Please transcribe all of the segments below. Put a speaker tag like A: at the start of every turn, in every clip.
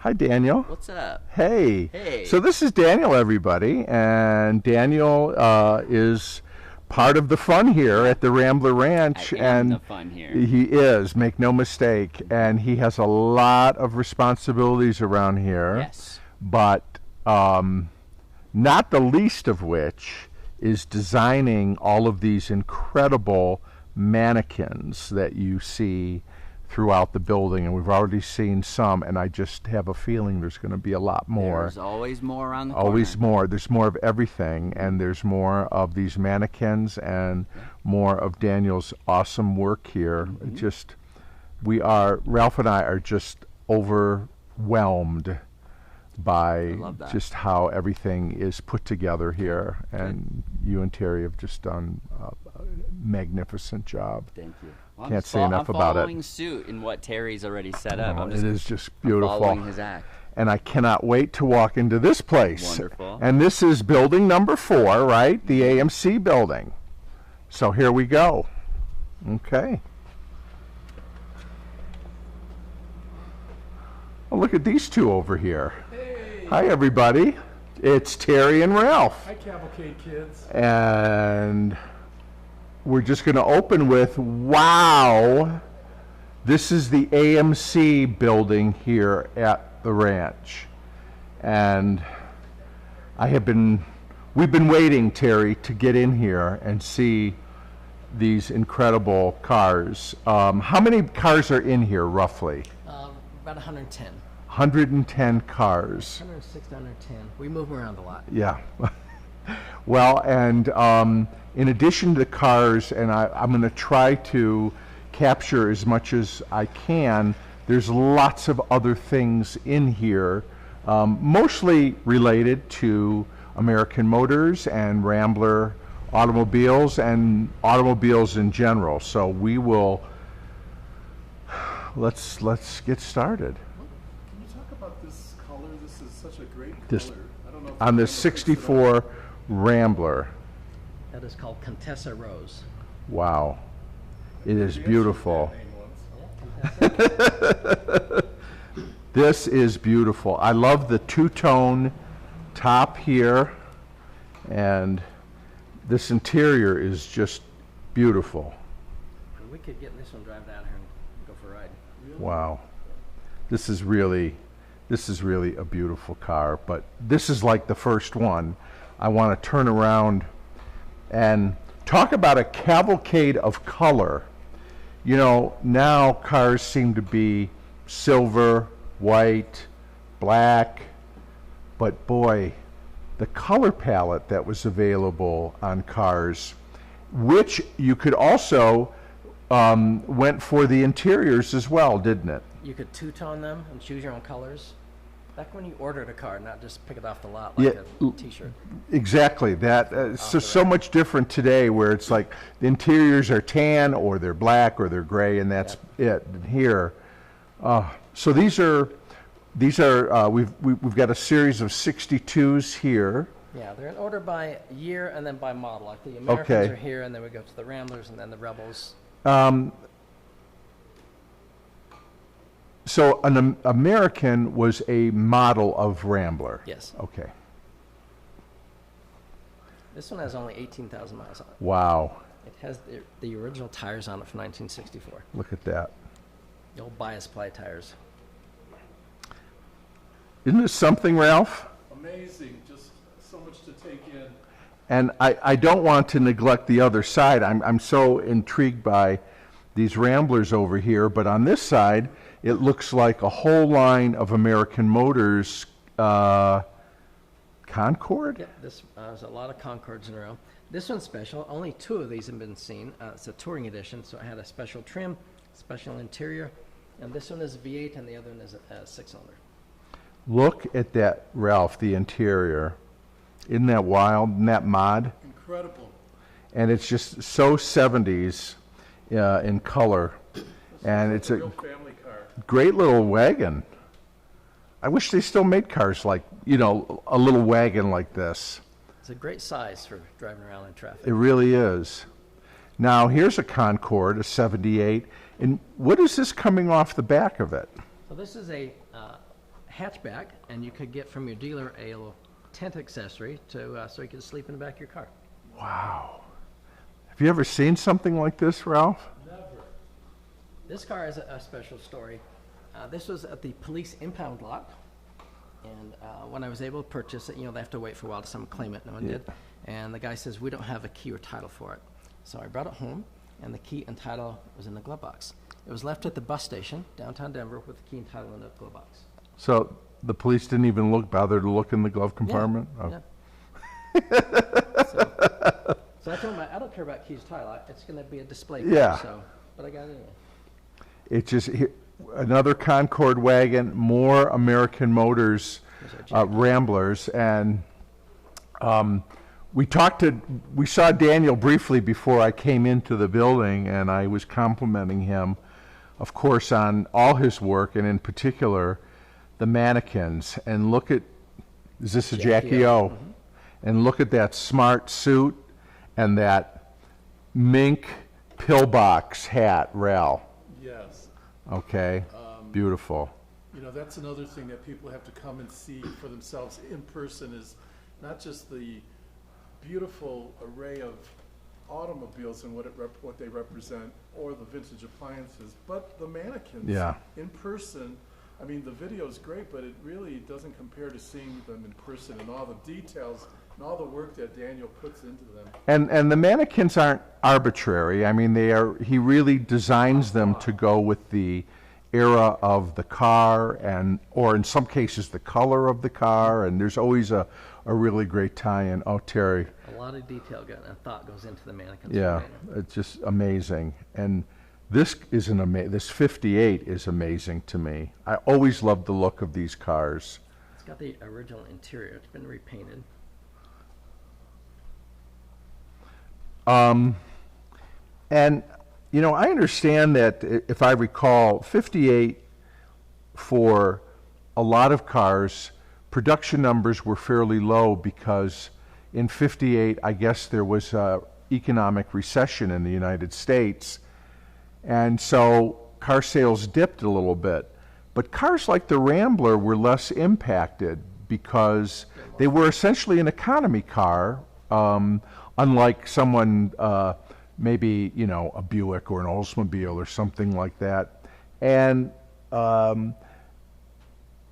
A: Hi, Daniel.
B: What's up?
A: Hey.
B: Hey.
A: So this is Daniel, everybody, and Daniel is part of the fun here at the Rambler Ranch.
B: I am the fun here.
A: He is, make no mistake, and he has a lot of responsibilities around here.
B: Yes.
A: But not the least of which is designing all of these incredible mannequins that you see throughout the building, and we've already seen some, and I just have a feeling there's going to be a lot more.
B: There's always more around the corner.
A: Always more. There's more of everything, and there's more of these mannequins and more of Daniel's awesome work here. Just, Ralph and I are just overwhelmed by just how everything is put together here, and you and Terry have just done a magnificent job.
B: Thank you. Well,
A: Can't say enough about it.
B: I'm following suit in what Terry's already set up.
A: It is just beautiful.
B: Following his act.
A: And I cannot wait to walk into this place.
B: Wonderful.
A: And this is building number 4, right? The AMC building. So here we go. Okay. Oh, look at these two over here.
C: Hey.
A: Hi, everybody. It's Terry and Ralph.
C: Hi, Cavalcade kids.
A: And we're just going to open with, wow, this is the AMC building here at the ranch. And we've been waiting, Terry, to get in here and see these incredible cars. How many cars are in here, roughly?
D: About 110.
A: 110 cars.
D: 106, 110. We move them around a lot.
A: Yeah. Well, and in addition to the cars, and I'm going to try to capture as much as I can, there's lots of other things in here, mostly related to American Motors and Rambler automobiles and automobiles in general. So we will, let's get started.
C: Can you talk about this color? This is such a great color. I don't know if
A: On the 64 Rambler.
D: That is called Contessa Rose.
A: Wow. It is beautiful. This is beautiful. I love the two-tone top here, and this interior is just beautiful.
D: We could get in this one, drive down here, and go for a ride.
A: Wow. This is really a beautiful car, but this is like the first one. I want to turn around and talk about a cavalcade of color. You know, now cars seem to be silver, white, black, but boy, the color palette that was available on cars, which you could also went for the interiors as well, didn't it?
D: You could two-tone them and choose your own colors. Back when you ordered a car, not just pick it off the lot like a t-shirt.
A: Exactly. That so much different today, where it's like the interiors are tan or they're black or they're gray, and that's it. And here, so these are we've got a series of 62s here.
D: Yeah, they're in order by year and then by model. Like the Americans are here, and then we go to the Ramblers and then the Rebels.
A: So an American was a model of Rambler.
D: Yes.
A: Okay.
D: This one has only 18,000 miles on it.
A: Wow.
D: It has the original tires on it from 1964.
A: Look at that.
D: The old bias ply tires.
A: Isn't this something, Ralph?
C: Amazing. Just so much to take in.
A: And I don't want to neglect the other side. I'm so intrigued by these Ramblers over here, but on this side, it looks like a whole line of American Motors Concorde?
D: Yeah, there's a lot of Concords in a row. This one's special. Only 2 of these have been seen. It's a touring edition, so it had a special trim, special interior, and this one is a V8 and the other one is a 6-cylinder.
A: Look at that, Ralph, the interior. Isn't that wild? Isn't that mod?
C: Incredible.
A: And it's just so 70s in color. And it's a
C: real family car.
A: Great little wagon. I wish they still made cars like, you know, a little wagon like this.
D: It's a great size for driving around in traffic.
A: It really is. Now, here's a Concorde, a 78. And what is this coming off the back of it?
D: So this is a hatchback, and you could get from your dealer a little tent accessory to so you could sleep in the back of your car.
A: Wow. Have you ever seen something like this, Ralph?
D: This car is a special story. This was at the police impound lot, and when I was able to purchase it, they have to wait for a while to someone claim it. No one did. And the guy says, we don't have a key or title for it. So I brought it home, and the key and title was in the glove box. It was left at the bus station, downtown Denver, with the key and title in the glove box.
A: So the police didn't even bother to look in the glove compartment?
D: Yeah. So I told him, I don't care about keys title. It's going to be a display car.
A: Yeah.
D: But I got it anyway.
A: It's just another Concorde wagon, more American Motors Ramblers, and we saw Daniel briefly before I came into the building, and I was complimenting him, of course, on all his work, and in particular, the mannequins. And look at, is this a Jackie O? Mm-hmm. And look at that smart suit and that mink pillbox hat, Ral.
C: Yes.
A: Okay, beautiful.
C: That's another thing that people have to come and see for themselves in person, is not just the beautiful array of automobiles and what they represent, or the vintage appliances, but the mannequins.
A: Yeah.
C: In person. I mean, the video is great, but it really doesn't compare to seeing them in person, and all the details and all the work that Daniel puts into them.
A: And the mannequins aren't arbitrary. I mean, he really designs them to go with the era of the car, or in some cases the color of the car, and there's always a really great tie-in. Oh, Terry.
D: A lot of detail and thought goes into the mannequins.
A: Yeah, it's just amazing. And this is this 58 is amazing to me. I always loved the look of these cars.
D: It's got the original interior. It's been repainted.
A: And I understand that, if I recall, 58 for a lot of cars, production numbers were fairly low because in 58, I guess there was an economic recession in the United States. And so car sales dipped a little bit. But cars like the Rambler were less impacted because they were essentially an economy car, unlike someone, maybe, a Buick or an Oldsmobile or something like that. And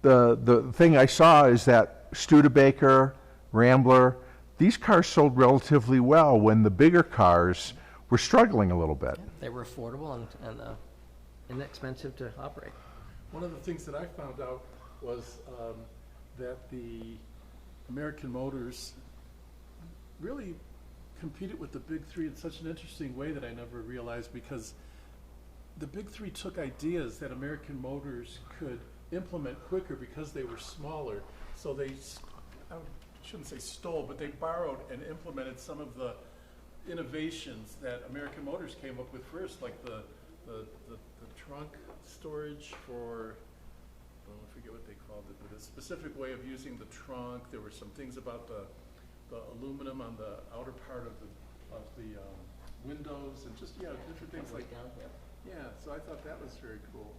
A: the thing I saw is that Studebaker, Rambler, these cars sold relatively well when the bigger cars were struggling a little bit.
D: Yeah, they were affordable and inexpensive to operate.
C: One of the things that I found out was that the American Motors really competed with the Big Three in such an interesting way that I never realized, because the Big Three took ideas that American Motors could implement quicker because they were smaller. So they, I shouldn't say stole, but they borrowed and implemented some of the innovations that American Motors came up with first, like the trunk storage for, I forget what they called it, but a specific way of using the trunk. There were some things about the aluminum on the outer part of the windows, and just different things like that. Yeah, so I thought that was very cool.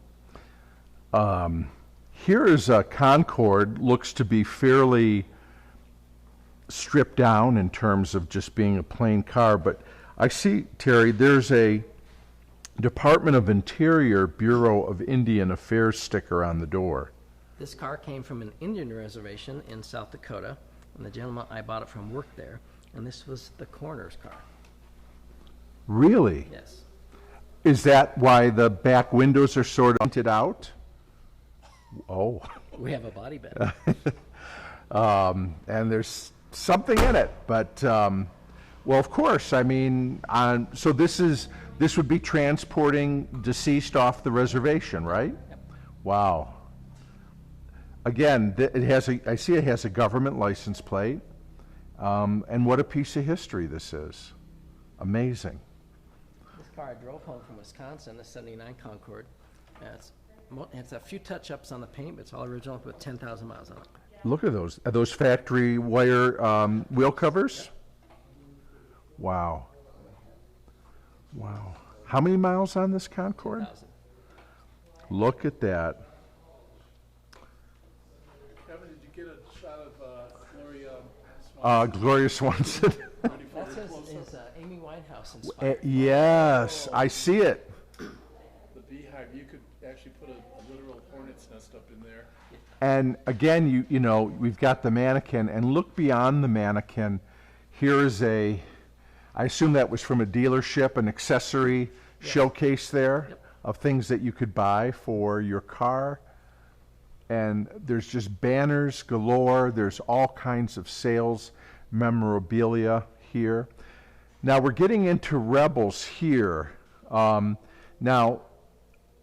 A: Here is a Concorde, looks to be fairly stripped down in terms of just being a plain car, but I see, Terry, there's a Department of Interior Bureau of Indian Affairs sticker on the door.
D: This car came from an Indian reservation in South Dakota, and the gentleman I bought it from worked there, and this was the coroner's car.
A: Really?
D: Yes.
A: Is that why the back windows are sort of tinted out? Oh.
D: We have a body bed.
A: And there's something in it, but well, of course. I mean, so this would be transporting deceased off the reservation, right?
D: Yep.
A: Wow. Again, I see it has a government license plate, and what a piece of history this is. Amazing.
D: This car I drove home from Wisconsin, the '79 Concorde. It's a few touch-ups on the paint, but it's all original with 10,000 miles on it.
A: Look at those. Are those factory wire wheel covers? Wow. Wow. How many miles on this Concorde?
D: 10,000.
A: Look at that. Gloria Swanson.
D: That's his Amy Winehouse inspired.
A: Yes, I see it.
C: The beehive, you could actually put a literal hornet's nest up in there.
A: And again, you know, we've got the mannequin, and look beyond the mannequin. Here is I assume that was from a dealership, an accessory showcase there of things that you could buy for your car. And there's just banners galore. There's all kinds of sales memorabilia here. Now we're getting into Rebels here. Now,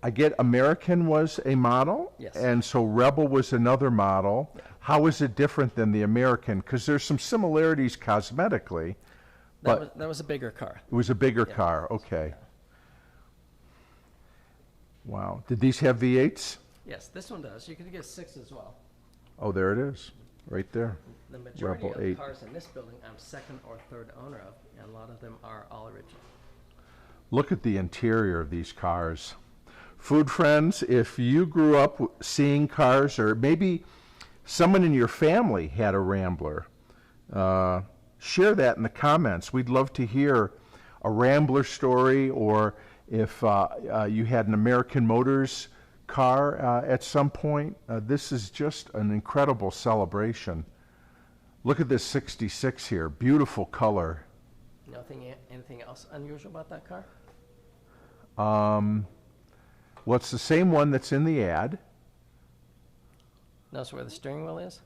A: I get American was a model,
D: Yes.
A: and so Rebel was another model.
D: Yeah.
A: How is it different than the American? Because there's some similarities cosmetically, but
D: That was a bigger car.
A: it was a bigger car. Okay. Wow. Did these have V8s?
D: Yes, this one does. You could get 6 as well.
A: Oh, there it is, right there.
D: The majority
A: Rebel
D: of the
A: 8.
D: cars in this building I'm second or third owner of, and a lot of them are all original.
A: Look at the interior of these cars. Food friends, if you grew up seeing cars, or maybe someone in your family had a Rambler, share that in the comments. We'd love to hear a Rambler story, or if you had an American Motors car at some point. This is just an incredible celebration. Look at this 66 here. Beautiful color.
D: Anything else unusual about that car?
A: Well, it's the same one that's in the ad.
D: Notice where the steering wheel is?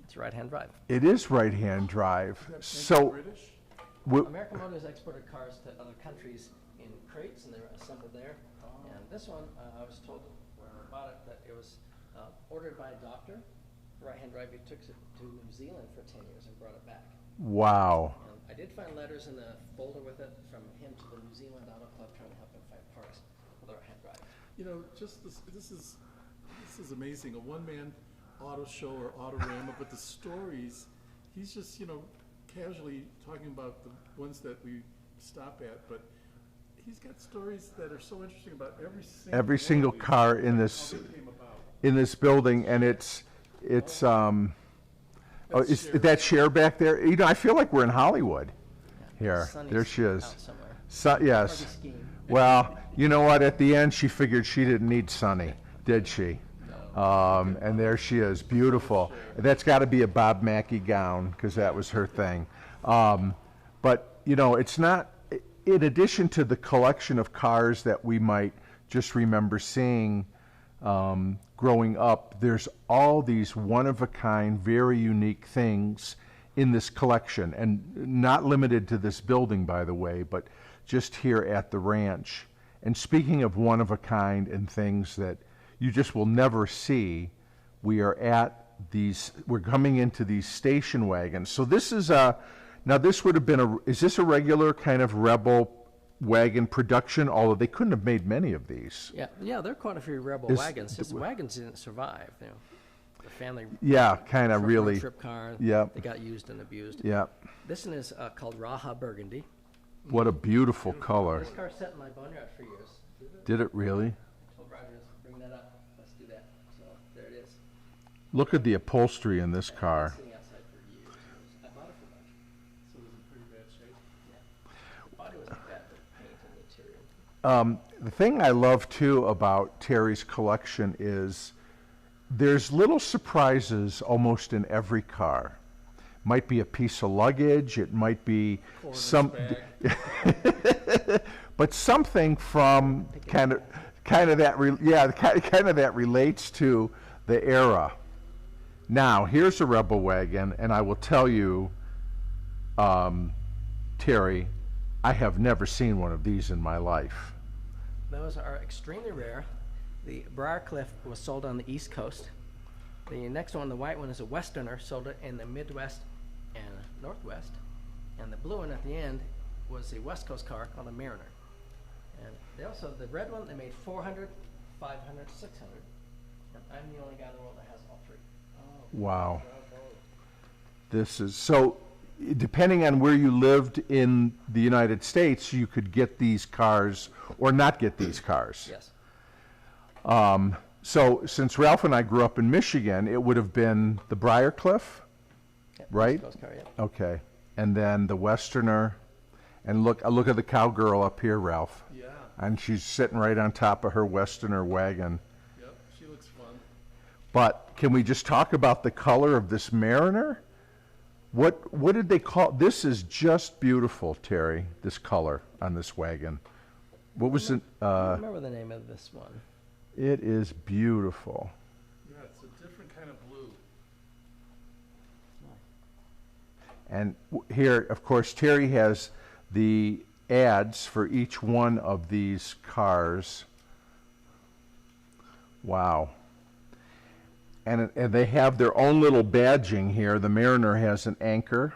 D: It's right-hand drive.
A: It is right-hand drive.
C: Does that make
A: So,
C: it British?
D: American Motors exported cars to other countries in crates, and they were assembled there. And this one, I was told when I bought it that it was ordered by a doctor. Right-hand drive, he took it to New Zealand for 10 years and brought it back.
A: wow.
D: And I did find letters in the folder with it from him to the New Zealand Auto Club trying to help him find parts for the right-hand drive.
C: You know, just this is amazing. A one-man auto show or autorama, but the stories, he's just, you know, casually talking about the ones that we stop at, but he's got stories that are so interesting about every single one of these,
A: car in
C: how
A: this
C: they came about.
A: in this building, and it's is that Cher back there? You know, I feel like we're in Hollywood here.
D: Sunny's
A: There she is.
D: out somewhere.
A: Yes.
D: Probably skiing.
A: Well, you know what? At the end, she figured she didn't need Sunny, did she? And there she is, beautiful. That's got to be a Bob Mackie gown, because that was her thing. But, you know, it's not, in addition to the collection of cars that we might just remember seeing growing up, there's all these one-of-a-kind, very unique things in this collection, and not limited to this building, by the way, but just here at the ranch. And speaking of one-of-a-kind and things that you just will never see, we're coming into these station wagons. So this is now this would have been is this a regular kind of Rebel wagon production? Although they couldn't have made many of these.
D: Yeah, there are quite a few Rebel wagons. His wagons didn't survive. You know, the family.
A: Yeah, kind of really.
D: Trip car.
A: Yep.
D: They got used and abused.
A: Yeah.
D: This one is called Raha Burgundy.
A: What a beautiful color.
D: This car sat in my boneyard for years.
A: Did it really?
D: I told Roger to bring that up. Let's do that. So there it is.
A: Look at the upholstery in this car.
D: Sitting outside for years. I bought it for much.
C: So it was in pretty bad shape.
D: The body wasn't bad, but paint and the interior.
A: The thing I love too about Terry's collection is there's little surprises almost in every car. Might be a piece of luggage, it might be some, but something from kind of that that relates to the era. Now here's a Rebel wagon, and I will tell you, Terry, I have never seen one of these in my life.
D: Those are extremely rare. The Briarcliff was sold on the East Coast. The next one, the white one, is a Westerner, sold it in the Midwest and Northwest. And the blue one at the end was a West Coast car called a Mariner. And they also, the red one, they made 400, 500, 600. And I'm the only guy in the world that has all three.
A: Wow. This is so. Depending on where you lived in the United States, you could get these cars or not get these cars.
D: Yes.
A: So since Ralph and I grew up in Michigan, it would have been the Briarcliff. right?
D: East Coast car, yeah.
A: Okay. And then the Westerner, and look at the cowgirl up here, Ralph.
C: Yeah,
A: And she's sitting right on top of her Westerner wagon.
C: yep, she looks fun.
A: But can we just talk about the color of this Mariner? What did they call this? Is just beautiful, Terry. This color on this wagon. What was it?
D: I don't remember the name of this one.
A: It is beautiful.
C: Yeah, it's a different kind of blue.
A: And here, of course, Terry has the ads for each one of these cars. Wow. And they have their own little badging here. The Mariner has an anchor.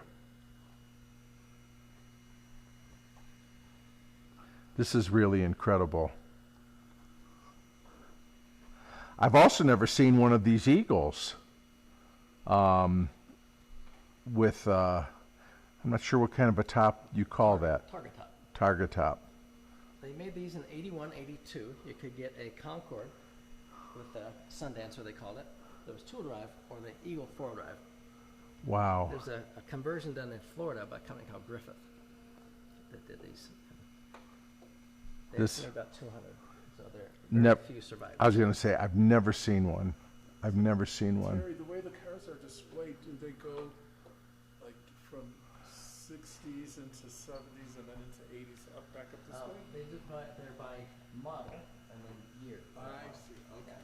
A: This is really incredible. I've also never seen one of these Eagles with, I'm not sure what kind of a top you call that.
D: Target top.
A: Target top.
D: They made these in 81, 82. You could get a Concorde with a Sundancer, they called it. There was two-wheel drive or the Eagle four-wheel drive.
A: Wow.
D: There's a conversion done in Florida by a company called Griffith that did these. They
A: This-
D: estimate about 200, so there
A: Nep-
D: very few survivors.
A: I was going to say, I've never seen one. I've never seen one.
C: Terry, the way the cars are displayed, do they go like from 60s into 70s and then into 80s up back up this way?
D: They do they're by model and then year.
C: I see, okay.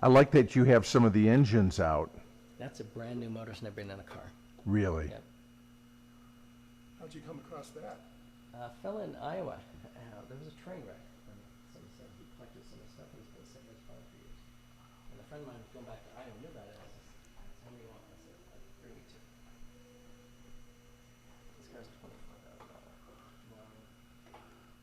A: I like that you have some of the engines out.
D: That's a brand new motor, it's never been in a car.
A: Really?
D: Yep.
C: How'd you come across that?
D: Fell in Iowa. There was a train wreck. And someone said he collected some of the stuff and he's been sitting in his car for years. And a friend of mine was going back to Iowa knew about it. I said, how many you want? I said, bring me two. This car's $25,000.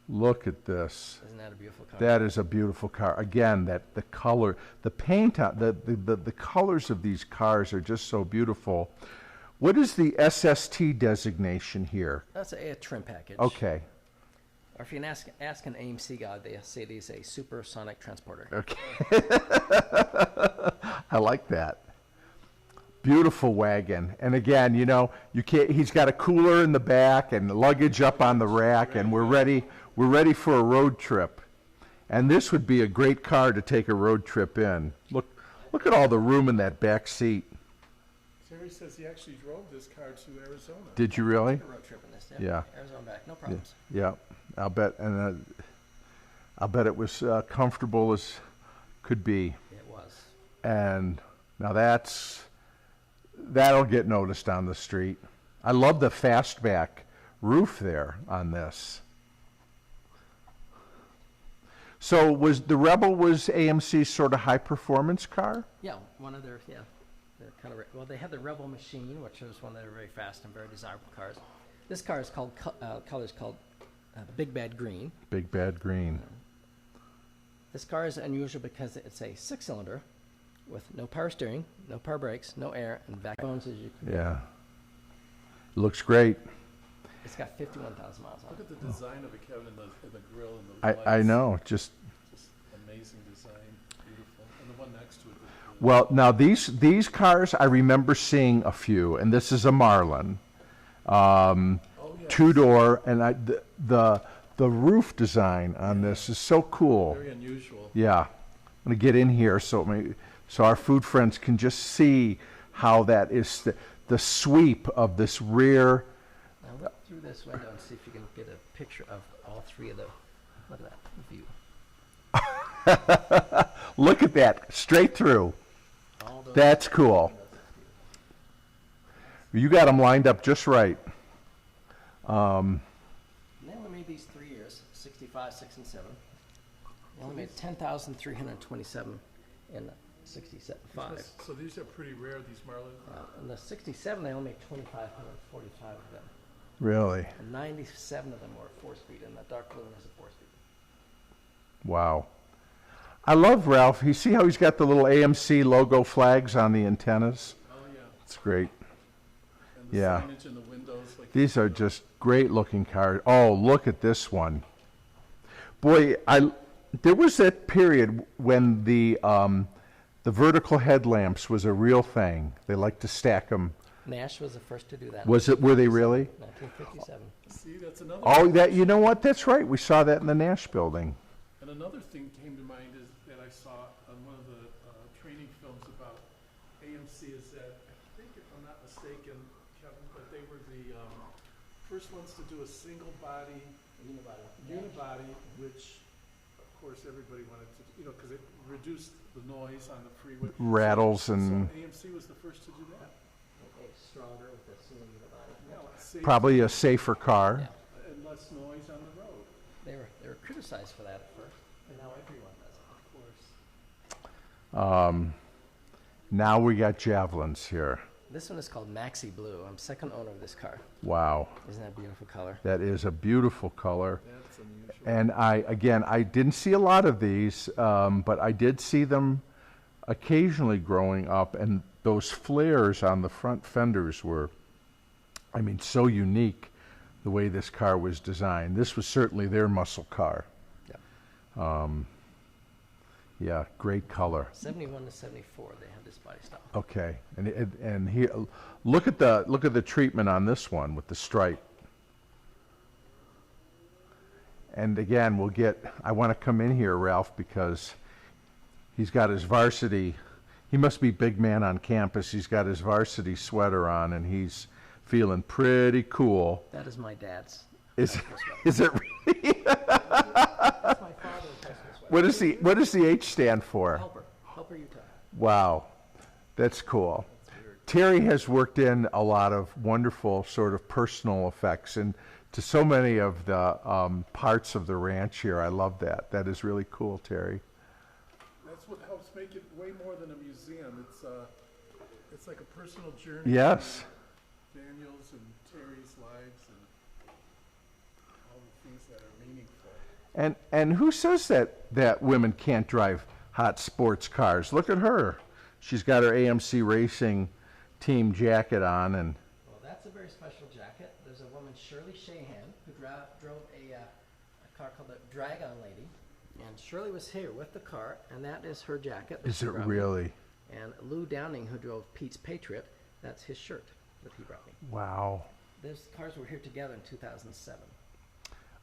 A: Look at this.
D: Isn't that a beautiful car?
A: That is a beautiful car. Again, that the color, the paint, the colors of these cars are just so beautiful. What is the SST designation here?
D: That's a trim package.
A: Okay.
D: Or if you can ask an AMC guy, they say it is a supersonic transporter.
A: Okay. I like that. Beautiful wagon. And again, you know, you can't, he's got a cooler in the back and luggage up on the rack, and we're ready for a road trip. And this would be a great car to take a road trip in. Look at all the room in that back seat.
C: Terry says he actually drove this car to Arizona.
A: Did you really?
D: A road trip in this.
A: Yeah.
D: Arizona back, no problems.
A: Yeah. I'll bet it was comfortable as could be.
D: It was.
A: And now that'll get noticed on the street. I love the fastback roof there on this. So the Rebel was AMC's sort of high performance car?
D: Yeah, one of their, they're kind of, well, they had the Rebel Machine, which was one of their very fast and very desirable cars. This car is called, color's called Big Bad Green.
A: Big Bad Green.
D: This car is unusual because it's a six-cylinder with no power steering, no power brakes, no air, and vacuums as you can.
A: Yeah. Looks great.
D: It's got 51,000 miles on
C: Look
D: it.
C: at the design of it, Kevin, in the grill and the lights.
A: I know. Just
C: amazing design, beautiful. And the one next to it.
A: well, now these cars I remember seeing a few, and this is a Marlin.
C: Yes.
A: Two-door, and the roof design on this is so cool.
C: Very unusual.
A: Yeah, I'm gonna get in here so our food friends can just see how that is the sweep of this rear.
D: Now look through this window and see if you can get a picture of all three of the, look at that view.
A: Look at that, straight through.
D: All those
A: That's cool. You got them lined up just right.
D: They only made these 3 years, 65, 6, and 7. They only made 10,327 in 65.
C: So these are pretty rare, these Marlin.
D: In the 67, they only made 2,545 of them.
A: Really?
D: And 97 of them were 4-speed, and the dark blue one is a 4-speed.
A: Wow. I love Ralph. You see how he's got the little AMC logo flags on the antennas?
C: Oh, yeah.
A: It's great.
C: And the
A: Yeah.
C: signage in the windows. Like
A: These are just great looking cars. Oh, look at this one. Boy, there was that period when the the vertical headlamps was a real thing. They like to stack them.
D: Nash was the first to do that.
A: Were they really?
D: 1957.
C: See, that's another.
A: Oh, you know what? That's right. We saw that in the Nash building.
C: And another thing came to mind is that I saw on one of the training films about AMC is that, I think if I'm not mistaken, Kevin, but they were the first ones to do a single body unibody, which of course everybody wanted to, because it reduced the noise on the freeway.
A: Rattles and
C: So AMC was the first to do that.
D: Okay, stronger with the single unibody.
C: Yeah,
A: probably a safer car.
D: Yeah.
C: and less noise on the road,
D: They were criticized for that at first, and now everyone does it.
C: of course.
A: Now we got Javelins here.
D: This one is called Maxi Blue. I'm second owner of this car.
A: Wow.
D: Isn't that a beautiful color?
A: That is a beautiful color.
C: That's unusual.
A: And I didn't see a lot of these, but I did see them occasionally growing up, and those flares on the front fenders were, so unique the way this car was designed. This was certainly their muscle car.
D: Yeah.
A: Yeah, great color.
D: 71 to 74, they have this body style.
A: Okay, and here, look at the treatment on this one with the stripe. And again, I want to come in here, Ralph, because he's got his varsity. He must be big man on campus. He's got his varsity sweater on, and he's feeling pretty cool.
D: That is my dad's.
A: Is it really?
D: That's my father's Christmas sweater.
A: What does the H stand for?
D: Helper, Utah.
A: Wow, that's cool. Terry has worked in a lot of wonderful sort of personal effects, and to so many of the parts of the ranch here. I love that. That is really cool, Terry.
C: That's what helps make it way more than a museum. It's like a personal journey.
A: Yes.
C: through Daniel's and Terry's lives and all the things that are meaningful.
A: And who says that women can't drive hot sports cars? Look at her. She's got her AMC Racing team jacket on, and
D: Well, that's a very special jacket. There's a woman, Shirley Shahan, who drove a car called the Dragon Lady. And Shirley was here with the car, and that is her jacket. that
A: is
D: she
A: it
D: brought me.
A: really?
D: And Lou Downing, who drove Pete's Patriot, that's his shirt that he brought me.
A: Wow.
D: Those cars were here together in 2007.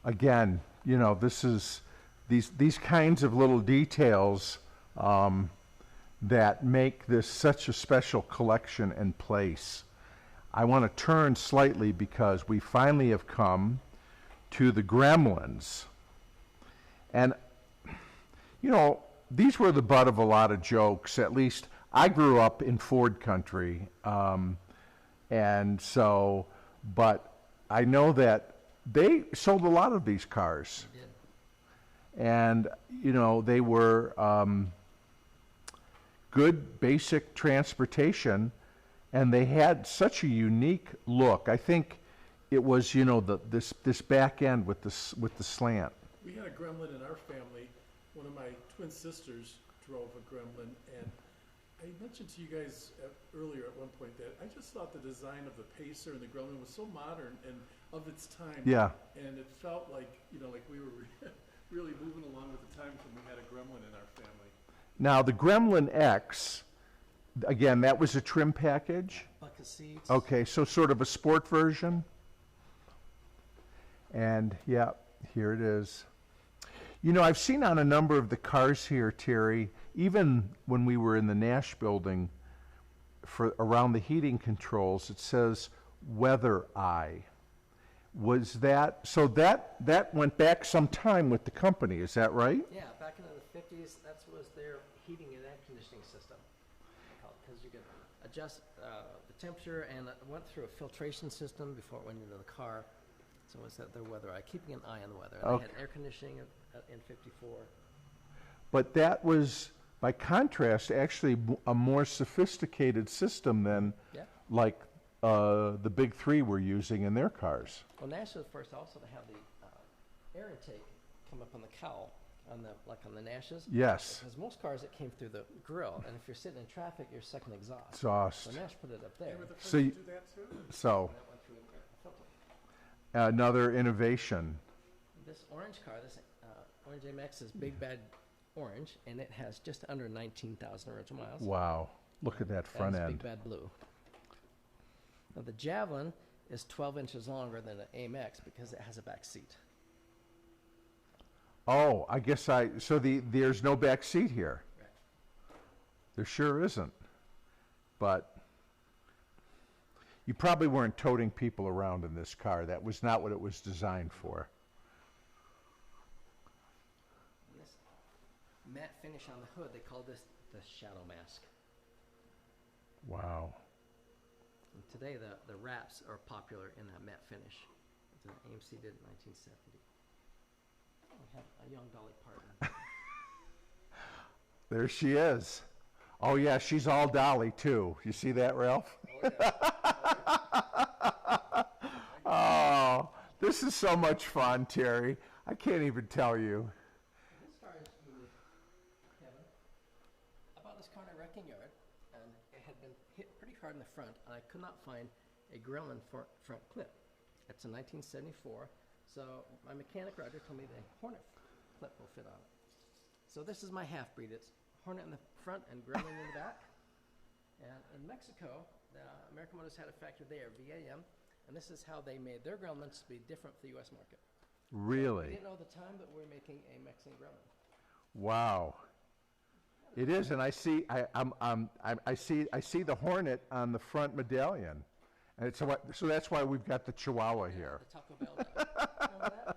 A: Again, this is these kinds of little details that make this such a special collection and place. I want to turn slightly because we finally have come to the Gremlins. And, these were the butt of a lot of jokes. At least I grew up in Ford country. And so, but I know that they sold a lot of these cars.
D: They did.
A: And, they were good basic transportation, and they had such a unique look. I think it was, this back end with the slant.
C: We had a Gremlin in our family. One of my twin sisters drove a Gremlin, and I mentioned to you guys earlier at one point that I just thought the design of the Pacer and the Gremlin was so modern and of its time.
A: Yeah.
C: And it felt like, like we were really moving along with the times when we had a Gremlin in our family.
A: Now, the Gremlin X, again, that was a trim package.
D: Bucket seats.
A: Okay, so sort of a sport version. And, yeah, here it is. I've seen on a number of the cars here, Terry, even when we were in the Nash building, for around the heating controls, it says Weather Eye. Was that, so that went back some time with the company, is that right?
D: Yeah, back in the 50s, that was their heating and air conditioning system. Because you could adjust the temperature, and it went through a filtration system before it went into the car. So it's their weather eye, keeping an eye on the weather. And
A: Okay.
D: they had air conditioning in 54.
A: But that was, by contrast, actually a more sophisticated system than
D: Yeah.
A: like the big three were using in their cars.
D: Well, Nash was first also to have the air intake come up on the cowl, on the Nashes.
A: Yes.
D: Because most cars, it came through the grill, and if you're sitting in traffic, you're sucking exhaust.
A: Exhaust.
D: So Nash put it up there.
C: They were the first
A: So
C: to
A: you-
C: do that too?
A: So
D: That went through a filter.
A: another innovation.
D: This orange car, this Orange MX is big bad orange, and it has just under 19,000 original miles.
A: Wow. Look at that front
D: That is
A: end.
D: Big Bad Blue. Now the Javelin is 12 inches longer than an AMX because it has a back seat.
A: Oh, I guess there's no back seat here.
D: Right.
A: There sure isn't. But you probably weren't toting people around in this car. That was not what it was designed for.
D: And this matte finish on the hood, they call this the shadow mask.
A: Wow.
D: And today the wraps are popular in that matte finish. The AMC did it in 1970. We have a young Dolly Parton.
A: There she is. Oh, yeah, she's all Dolly, too. You see that, Ralph? Oh, this is so much fun, Terry. I can't even tell you.
D: This car is unique, Kevin. I bought this car in a wrecking yard, and it had been hit pretty hard in the front, and I could not find a Gremlin front clip. It's a 1974, so my mechanic Roger told me the Hornet clip will fit on it. So this is my half-breed. It's Hornet in the front and Gremlin in the back. And in Mexico, the American Motors had a factory there, VAM, and this is how they made their Gremlins to be different for the U.S. market. We
A: Really?
D: didn't know at the time, but we're making a Mexican Gremlin.
A: Wow. It is, and I see the Hornet on the front medallion, and so that's why we've got the Chihuahua here.
D: The Taco Bell guy. Remember that?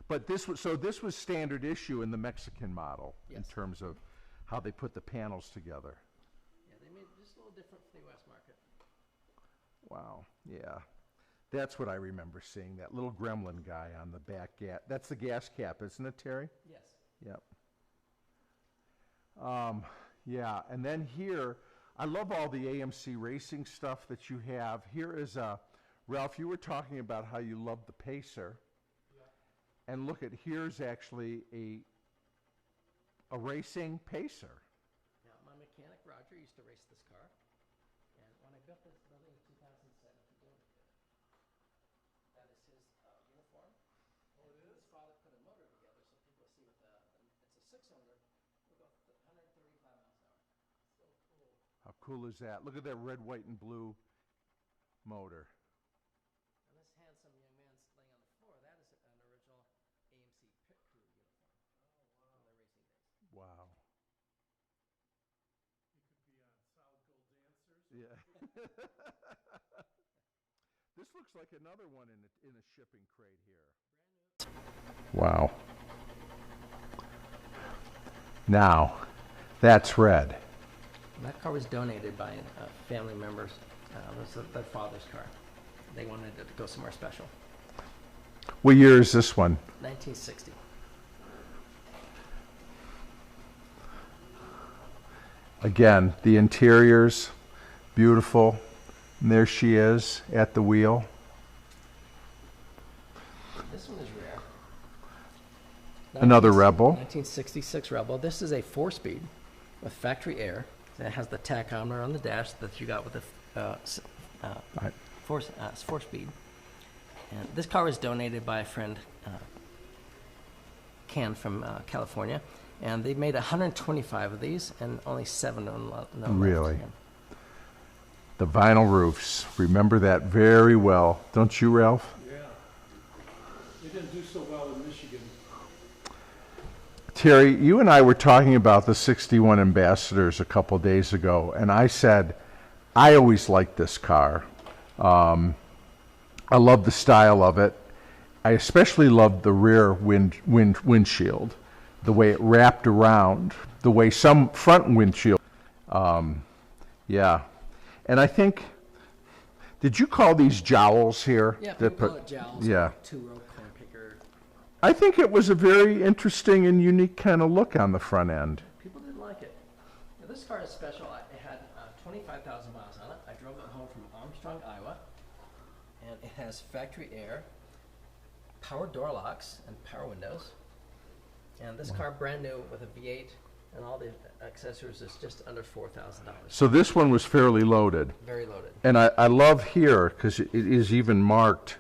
A: But this was standard issue in the Mexican model in
D: Yes.
A: terms of how they put the panels together.
D: Yeah, they made it just a little different for the U.S. market.
A: Wow. Yeah. That's what I remember seeing, that little gremlin guy on the back gas. That's the gas cap, isn't it, Terry?
D: Yes.
A: Yep. Yeah, and then here, I love all the AMC racing stuff that you have. Here is Ralph, you were talking about how you love the Pacer. Yeah. And look at, here's actually a racing Pacer.
D: Now, my mechanic, Roger, used to race this car. And when I built this building in 2007, that is his uniform. Oh, it is? His father put a motor together so people see what it's a six-cylinder. We'll go 135 miles an hour. So cool.
A: How cool is that? Look at that red, white, and blue motor.
D: And this handsome young man laying on the floor, that is an original AMC pit crew uniform. Oh, wow. From the racing days.
A: Wow.
C: You could be on Solid Gold Dancers.
A: Yeah. This looks like another one in a shipping crate here. Wow. Now, that's red.
D: And that car was donated by family members. It was their father's car. They wanted it to go somewhere special.
A: What year is this one?
D: 1960.
A: Again, the interior's beautiful. And there she is at the wheel.
D: This one is rare.
A: Another Rebel.
D: 1966 Rebel. This is a 4-speed with factory air. It has the tachometer on the dash that you got with the
A: Right.
D: 4-speed. And this car was donated by a friend, Ken from California, and they made 125 of these, and only 7 of them left.
A: Really? The vinyl roofs. Remember that very well. Don't you, Ralph?
C: Yeah. They didn't do so well in Michigan.
A: Terry, you and I were talking about the 61 Ambassadors a couple days ago, and I said, I always liked this car. I love the style of it. I especially loved the rear windshield, the way it wrapped around, the way some front windshield. Yeah. And I think, did you call these jowls here?
D: Yeah,
A: That
D: people call it jowls.
A: Yeah.
D: Two-row corn picker.
A: I think it was a very interesting and unique kind of look on the front end.
D: People didn't like it. Now, this car is special. It had 25,000 miles on it. I drove it home from Armstrong, Iowa. And it has factory air, power door locks, and power windows. And this car, brand new with a V8 and all the accessories, is just under $4,000.
A: So this one was fairly loaded.
D: Very loaded.
A: And I love here, because it is even marked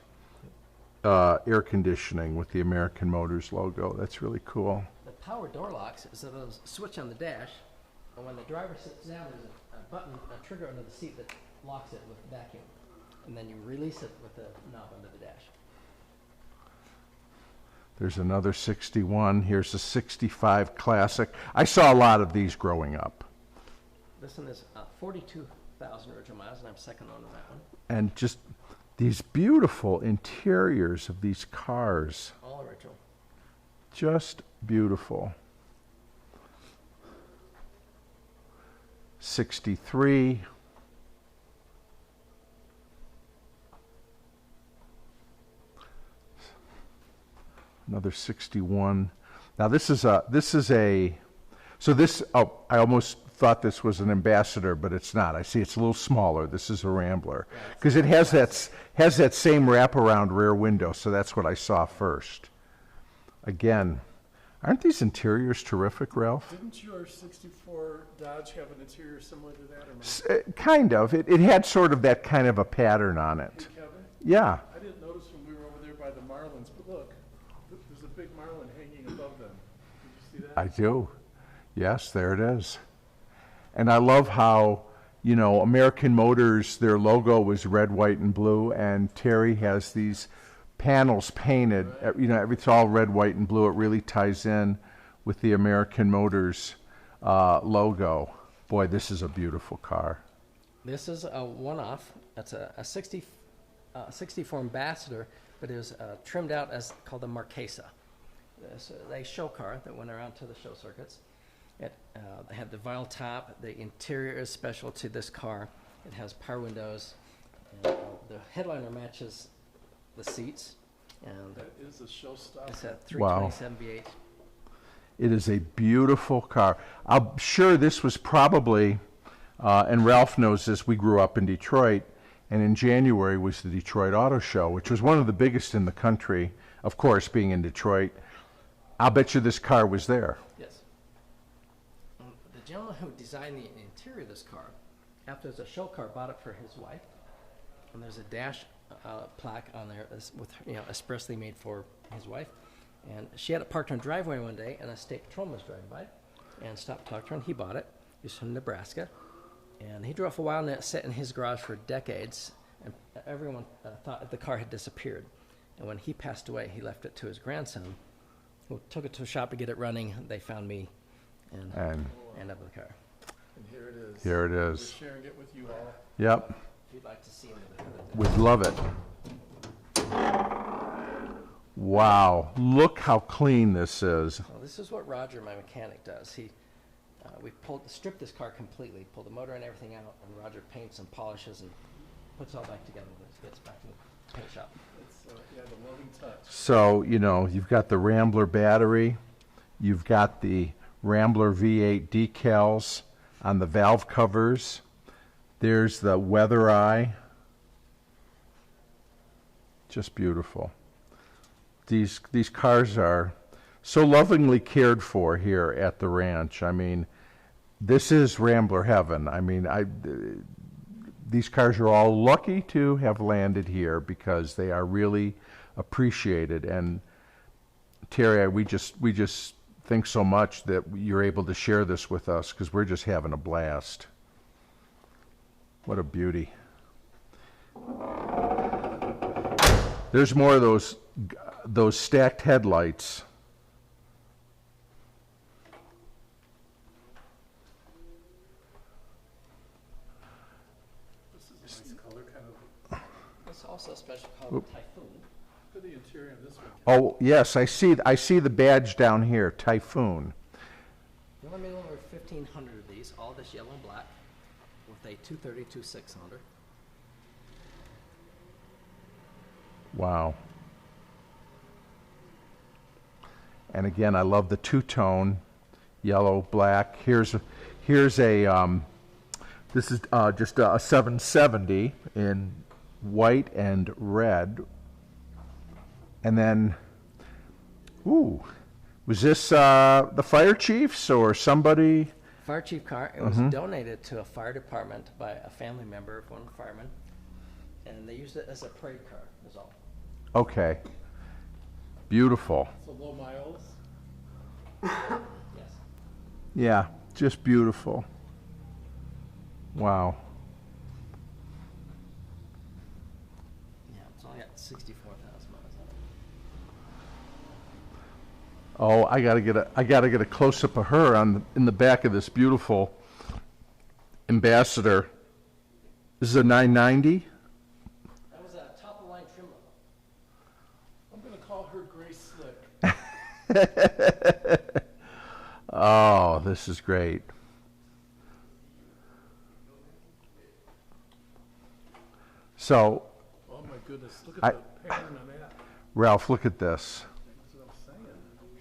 A: air conditioning with the American Motors logo. That's really cool.
D: The power door locks is a little switch on the dash, and when the driver sits down, there's a button, a trigger under the seat that locks it with vacuum, and then you release it with the knob under the dash.
A: There's another 61. Here's a 65 Classic. I saw a lot of these growing up.
D: This one is 42,000 original miles, and I'm second owner of that one.
A: And just these beautiful interiors of these cars.
D: All original.
A: Just beautiful. 63. Another 61. Now this is a, so this, oh, I almost thought this was an Ambassador, but it's not. I see it's a little smaller. This is a Rambler. Because it has that same wraparound rear window, so that's what I saw first. Again, aren't these interiors terrific, Ralph?
C: Didn't your 64 Dodge have an interior similar to that? Or
A: Kind of. It had sort of that kind of a pattern on it.
C: Kevin?
A: Yeah.
C: I didn't notice when we were over there by the Marlins, but look, there's a big Marlin hanging above them. Did you see that?
A: I do. Yes, there it is. And I love how, you know, American Motors, their logo was red, white, and blue, and Terry has these panels painted.
C: Right.
A: You know, it's all red, white, and blue. It really ties in with the American Motors logo. Boy, this is a beautiful car.
D: This is a one-off. It's a 64 Ambassador, but it was trimmed out as called the Marquesa. It's a show car that went around to the show circuits. It had the vinyl top. The interior is special to this car. It has power windows. And, the headliner matches the seats. And
C: That is a showstopper.
D: it's a
A: Wow.
D: 327 V8.
A: It is a beautiful car. I'm sure this was probably, and Ralph knows this, we grew up in Detroit, and in January was the Detroit Auto Show, which was one of the biggest in the country, of course, being in Detroit. I'll bet you this car was there.
D: Yes. The gentleman who designed the interior of this car, after it was a show car, bought it for his wife. And there's a dash plaque on there with, you know, expressly made for his wife. And she had it parked on her driveway one day, and a state patrolman was driving by and stopped to talk to her, and he bought it. He was from Nebraska. And he drove for a while, and it sat in his garage for decades. And everyone thought the car had disappeared. And when he passed away, he left it to his grandson, who took it to a shop to get it running. They found me and ended up with the car.
C: And here it is.
A: Here it
C: We're
A: is.
C: sharing it with you all.
A: Yep,
D: If you'd like to see him,
A: we'd love it. Wow, look how clean this is.
D: well, this is what Roger, my mechanic, does. We stripped this car completely, pulled the motor and everything out, and Roger paints and polishes and puts it all back together when it gets back in the paint shop.
C: It's, yeah, the loving touch.
A: So, you know, you've got the Rambler battery, you've got the Rambler V8 decals on the valve covers. There's the weather eye. Just beautiful. These cars are so lovingly cared for here at the ranch. I mean, this is Rambler heaven. I mean, these cars are all lucky to have landed here because they are really appreciated. And Terry, we just think so much that you're able to share this with us because we're just having a blast. What a beauty. There's more of those stacked headlights.
C: This is a nice color, kind of.
D: It's also a special called Typhoon.
C: Look at the interior of this one.
A: Oh, yes, I see the badge down here, Typhoon.
D: The only made over 1,500 of these, all this yellow and black, with a 232 6-cylinder.
A: Wow. And again, I love the two-tone, yellow, black. Here's a this is just a 770 in white and red. And then, ooh, was this the fire chief's or somebody?
D: Fire chief car. It was donated to a fire department by a family member of one fireman, and they used it as a parade car. Is all.
A: Okay. Beautiful.
C: So low miles.
D: Yes.
A: Yeah, just beautiful. Wow.
D: Yeah, it's only got 64,000 miles on it.
A: Oh, I gotta get a close up of her in the back of this beautiful Ambassador. This is a 990.
D: That was a top of the line trim level.
C: I'm gonna call her Gray Slick.
A: Oh, this is great. So,
C: Oh my goodness, look
A: I-
C: at the pattern on that.
A: Ralph, look at this.
C: That's what I'm saying.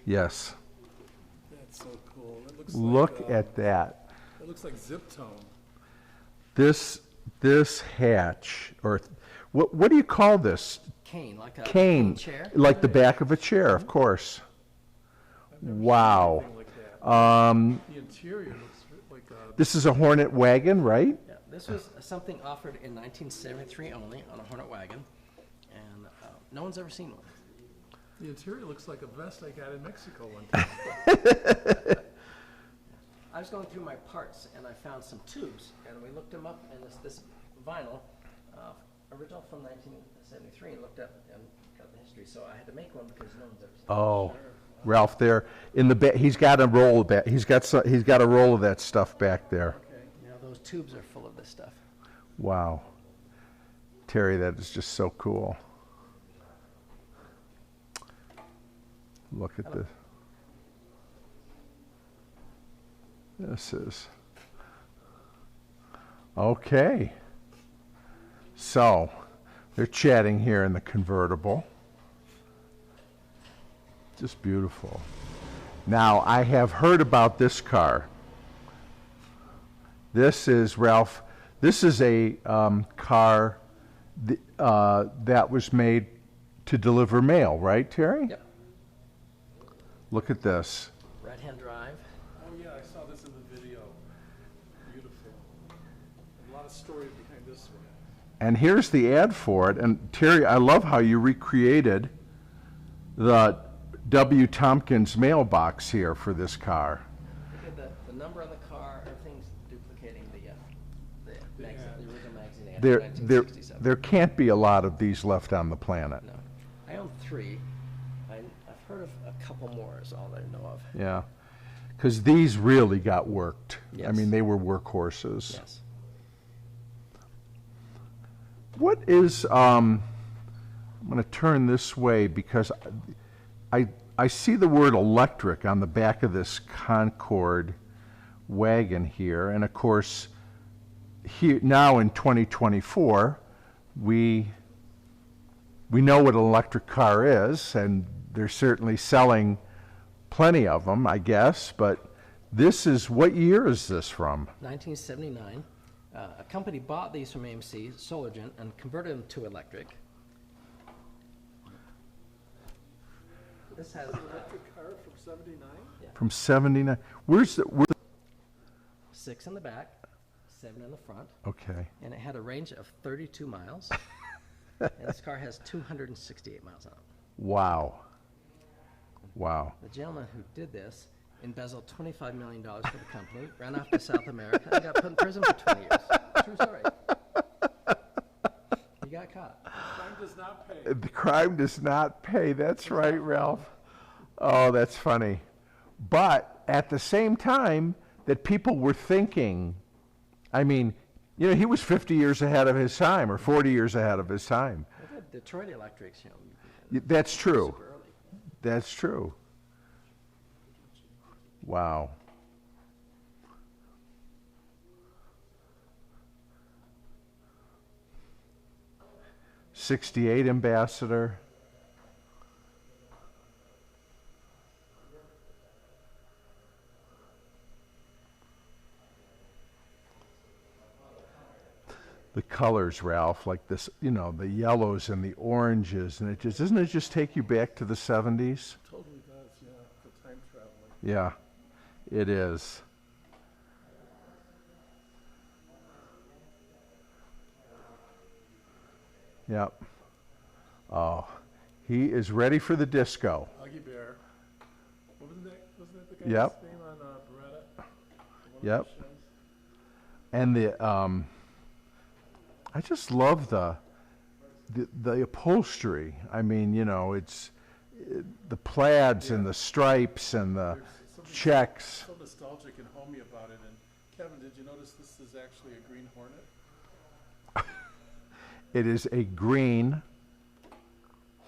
A: Yes.
C: That's so cool. It looks
A: Look
C: like,
A: at that.
C: it looks like zip tone.
A: This hatch, or what do you call this?
D: Cane, like a
A: Cane,
D: chair.
A: like the back of a chair, of course.
C: I've never seen
A: Wow.
C: anything like that. The interior looks like a,
A: This is a Hornet wagon, right?
D: Yeah, this was something offered in 1973 only on a Hornet wagon, and no one's ever seen one.
C: the interior looks like a vest I got in Mexico one time.
D: I was going through my parts and I found some tubes, and we looked them up, and this vinyl, original from 1973, and looked up and got the history. So I had to make one because no one's ever seen it.
A: Oh, Ralph, there in the back, he's got a roll of that. He's got a roll of that stuff back there.
C: Okay.
D: You know, those tubes are full of this stuff.
A: Wow, Terry, that is just so cool. Look at this. This is okay. So they're chatting here in the convertible. Just beautiful. Now, I have heard about this car. This is, Ralph, this is a car that was made to deliver mail, right, Terry?
D: Yep.
A: Look at this.
D: Right-hand drive.
C: Oh yeah, I saw this in the video. Beautiful. A lot of story behind this one.
A: And here's the ad for it. And Terry, I love how you recreated the W. Tompkins mailbox here for this car.
D: Look at the number on the car. Everything's duplicating the original magazine they had in 1967.
A: There can't be a lot of these left on the planet.
D: No, I own 3. I've heard of a couple more. Is all I know of.
A: Yeah, because these really got worked. I
D: Yes.
A: mean, they were workhorses.
D: Yes.
A: What is, I'm going to turn this way because I see the word electric on the back of this Concorde wagon here. And of course, here, now in 2024, we know what an electric car is, and they're certainly selling plenty of them, I guess. But this is, what year is this from?
D: 1979. A company bought these from AMC, Solargen, and converted them to electric. This has
C: Electric car from '79?
A: From 79. Where's the,
D: 6 in the back, 7 in the front,
A: okay.
D: and it had a range of 32 miles. And this car has 268 miles on it.
A: Wow. Wow.
D: The gentleman who did this embezzled $25 million for the company, ran off to South America, and got put in prison for 20 years. True story. He got caught.
C: Crime does not pay.
A: The crime does not pay. That's right, Ralph. Oh, that's funny. But at the same time that people were thinking, I mean, you know, he was 50 years ahead of his time or 40 years ahead of his time.
D: Well, the Detroit Electrics, you know,
A: That's true.
D: super early.
A: That's true. Wow. '68 Ambassador. The colors, Ralph, like this, you know, the yellows and the oranges, and it just, doesn't it just take you back to the 70s?
C: Totally does, yeah. The time traveling.
A: Yeah, it is. Yep. Oh, he is ready for the disco.
C: Huggy Bear. What was Wasn't that the guy's
A: Yep.
C: name on Beretta? One of
A: Yep.
C: those shows?
A: And I just love the upholstery. I mean, you know, it's the plaids and the stripes and the
C: There's something
A: checks.
C: so nostalgic and homey about it. And Kevin, did you notice this is actually a Green Hornet?
A: It is a green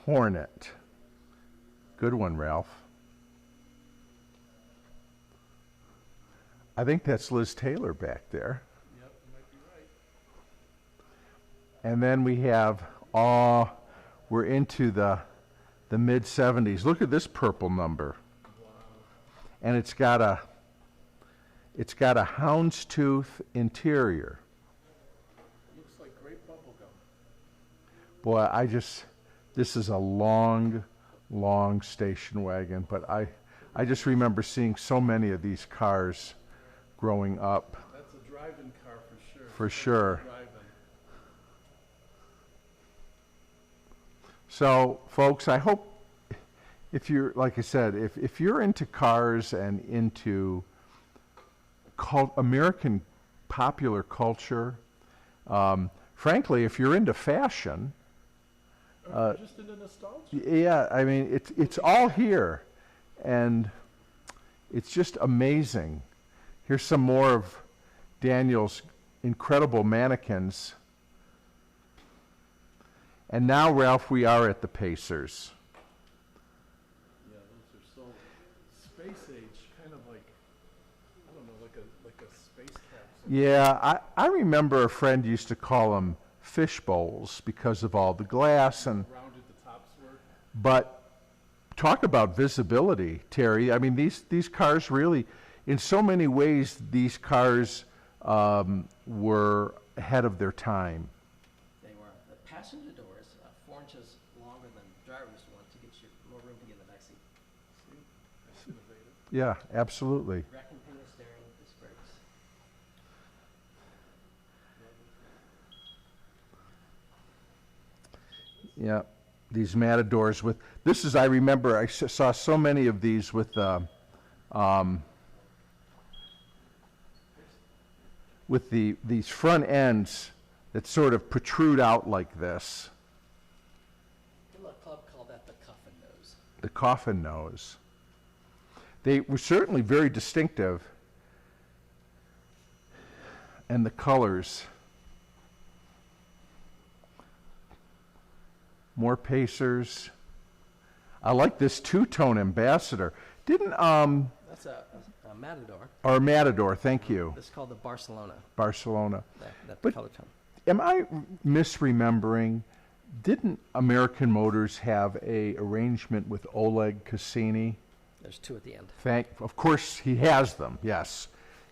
A: Hornet. Good one, Ralph. I think that's Liz Taylor back there.
C: Yep, you might be right.
A: And then we have, we're into the mid-70s. Look at this purple number.
C: Wow.
A: And it's got a houndstooth interior.
C: Looks like great bubble gum.
A: Boy, this is a long, long station wagon, but I just remember seeing so many of these cars growing up.
C: That's a drive-in car for sure.
A: For sure.
C: Drive-in.
A: So, folks, I hope if you're, like I said, if you're into cars and into American popular culture, frankly, if you're into fashion,
C: Or just into nostalgia.
A: yeah, I mean, it's all here, and it's just amazing. Here's some more of Daniel's incredible mannequins. And now, Ralph, we are at the Pacers.
C: Yeah, those are so space age, kind of like, I don't know, like a space capsule.
A: Yeah, I remember a friend used to call them fish bowls because of all the glass and.
C: Rounded the tops were.
A: But talk about visibility, Terry. I mean, these cars really, in so many ways, these cars were ahead of their time.
D: They were. The passenger door is 4 inches longer than driver's one to get you more room to get in the back seat.
C: See? That's innovative.
A: Yeah, absolutely.
D: Rack and pinion steering, disc brakes.
A: Yeah, these Matadors with, this is, I remember, I saw so many of these with these front ends that sort of protrude out like this,
D: A little club called that the coffin nose.
A: the coffin nose. They were certainly very distinctive, and the colors. More Pacers. I like this two-tone Ambassador. Didn't
D: That's a Matador.
A: or Matador? Thank you,
D: This is called the Barcelona.
A: Barcelona.
D: That
A: But-
D: color tone.
A: Am I misremembering? Didn't American Motors have a arrangement with Oleg Cassini?
D: There's 2 at the end.
A: Of course, he has them. Yes,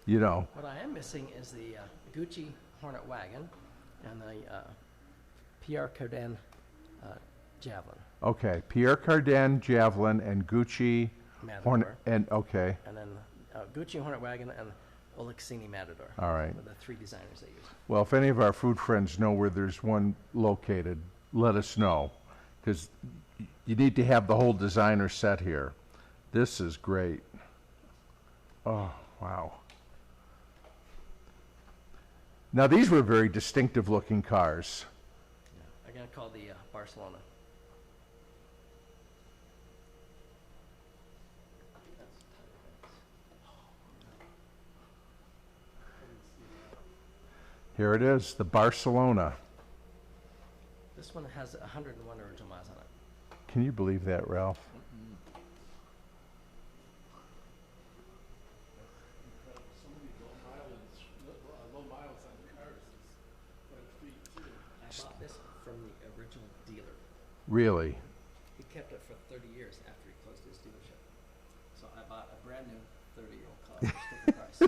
A: you know.
D: What I am missing is the Gucci Hornet wagon and the Pierre Cardin Javelin.
A: Okay, Pierre Cardin, Javelin, and Gucci
D: Matador.
A: Hornet, and okay,
D: And then Gucci Hornet wagon and Oleksini Matador.
A: all right.
D: Were the 3 designers they used.
A: Well, if any of our food friends know where there's one located, let us know, because you need to have the whole designer set here. This is great. Oh, wow. Now, these were very distinctive looking cars.
D: Yeah. Again, called the Barcelona.
A: Here it is, the Barcelona.
D: This one has 101 original miles on it.
A: Can you believe that, Ralph?
C: Incredible. So many low miles on the cars. It's quite a feat, too.
D: I bought this from the original dealer.
A: Really?
D: He kept it for 30 years after he closed his dealership. So I bought a brand new 30-year-old car for sticker price.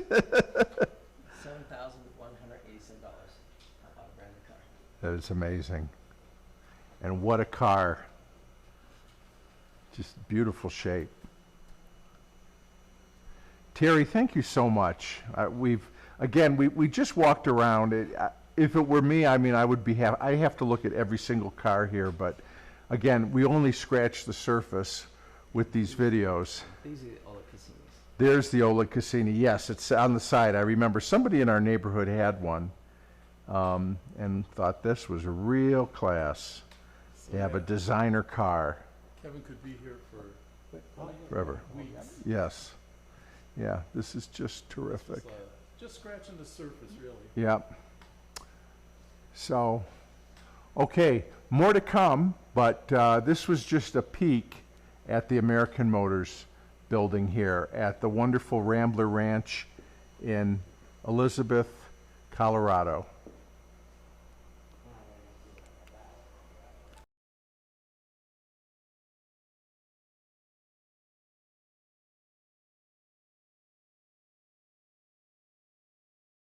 D: $7,187. I bought a brand new car.
A: That is amazing. And what a car. Just beautiful shape. Terry, thank you so much. We just walked around. If it were me, I mean, I would be happy. I have to look at every single car here, but again, we only scratched the surface with these videos.
D: These are all the casinos.
A: There's the Ola Cassini. Yes, it's on the side. I remember somebody in our neighborhood had one and thought this was real class. They have a designer car
C: Kevin could be here for
A: forever.
C: weeks.
A: Yes. Yeah, this is just terrific.
C: It's, just scratching the surface, really.
A: Yep. So, okay, more to come, but this was just a peek at the American Motors building here at the wonderful Rambler Ranch in Elizabeth, Colorado.